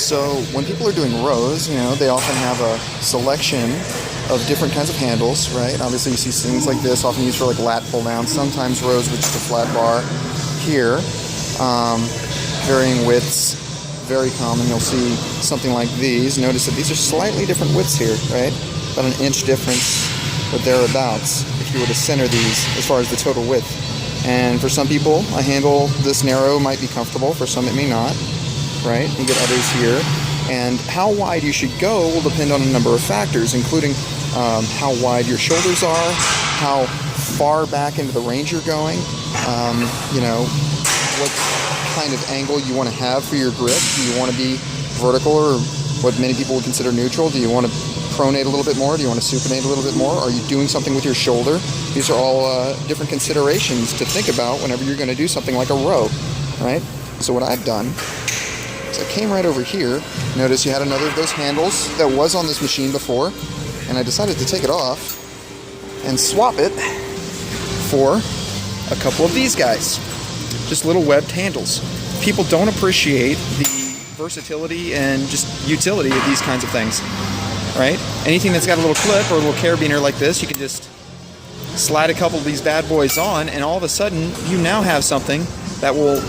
So when people are doing rows, they often have a selection of different kinds of handles, right? Obviously you see things like this, often used for like lat pull down, sometimes rows with just a flat bar. Here, varying widths, very common. You'll see something like these. Notice that these are slightly different widths here, right? About an inch difference or thereabouts if you were to center these as far as the total width. And for some people, a handle this narrow might be comfortable. For some, it may not, right? You get others here. And how wide you should go will depend on a number of factors, including how wide your shoulders are, how far back into the range you're going, what kind of angle you want to have for your grip. Do you want to be vertical or what many people would consider neutral? Do you want to pronate a little bit more? Do you want to supinate a little bit more? Are you doing something with your shoulder? These are all different considerations to think about whenever you're going to do something like a row, right? So what I've done is I came right over here. Notice you had another of those handles that was on this machine before, and I decided to take it off and swap it for a couple of these guys. Just little webbed handles. People don't appreciate the versatility and just utility of these kinds of things, right? Anything that's got a little clip or a little carabiner like this, you can just slide a couple of these bad boys on, and all of a sudden you now have something that will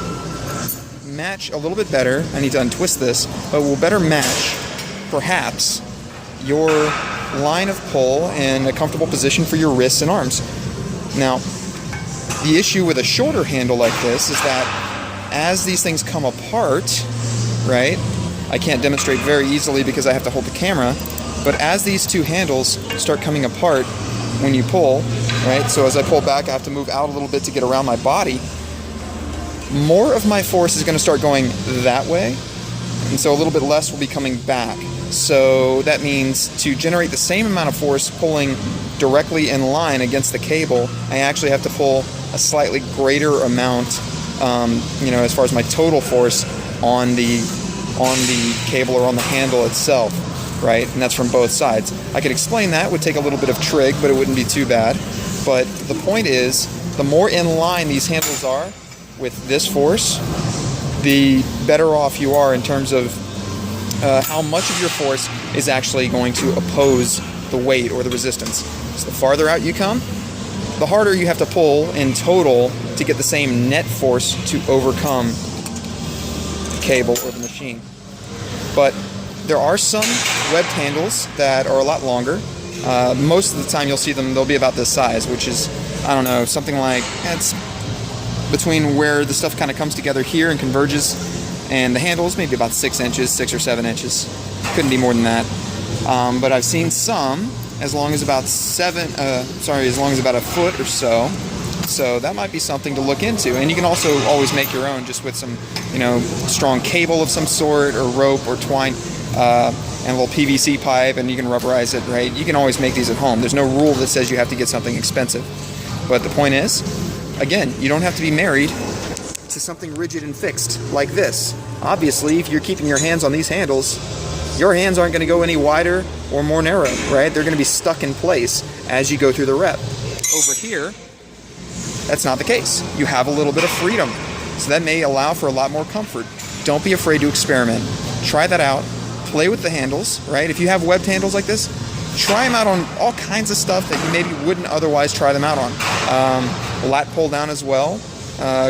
match a little bit better. I need to untwist this, but will better match perhaps your line of pull and a comfortable position for your wrists and arms. Now, the issue with a shorter handle like this is that as these things come apart, right? I can't demonstrate very easily because I have to hold the camera, but as these two handles start coming apart when you pull, right? So as I pull back, I have to move out a little bit to get around my body. More of my force is going to start going that way, and so a little bit less will be coming back. So that means to generate the same amount of force pulling directly in line against the cable, I actually have to pull a slightly greater amount, as far as my total force on the cable or on the handle itself, right? And that's from both sides. I could explain that. It would take a little bit of trig, but it wouldn't be too bad. But the point is, the more in line these handles are with this force, the better off you are in terms of how much of your force is actually going to oppose the weight or the resistance. So the farther out you come, the harder you have to pull in total to get the same net force to overcome the cable or the machine. But there are some webbed handles that are a lot longer. Most of the time you'll see them, they'll be about this size, which is, I don't know, something like, it's between where the stuff kind of comes together here and converges, and the handles maybe about 6 inches, 6 or 7 inches. Couldn't be more than that. But I've seen some as long as about as long as about a foot or so. So that might be something to look into. And you can also always make your own just with some, strong cable of some sort or rope or twine and a little PVC pipe, and you can rubberize it, right? You can always make these at home. There's no rule that says you have to get something expensive. But the point is, again, you don't have to be married to something rigid and fixed like this. Obviously, if you're keeping your hands on these handles, your hands aren't going to go any wider or more narrow, right? They're going to be stuck in place as you go through the rep. Over here, that's not the case. You have a little bit of freedom, so that may allow for a lot more comfort. Don't be afraid to experiment. Try that out. Play with the handles, right? If you have webbed handles like this, try them out on all kinds of stuff that you maybe wouldn't otherwise try them out on. Lat pull down as well.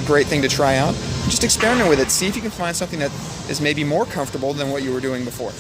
Great thing to try out. Just experiment with it. See if you can find something that is maybe more comfortable than what you were doing before.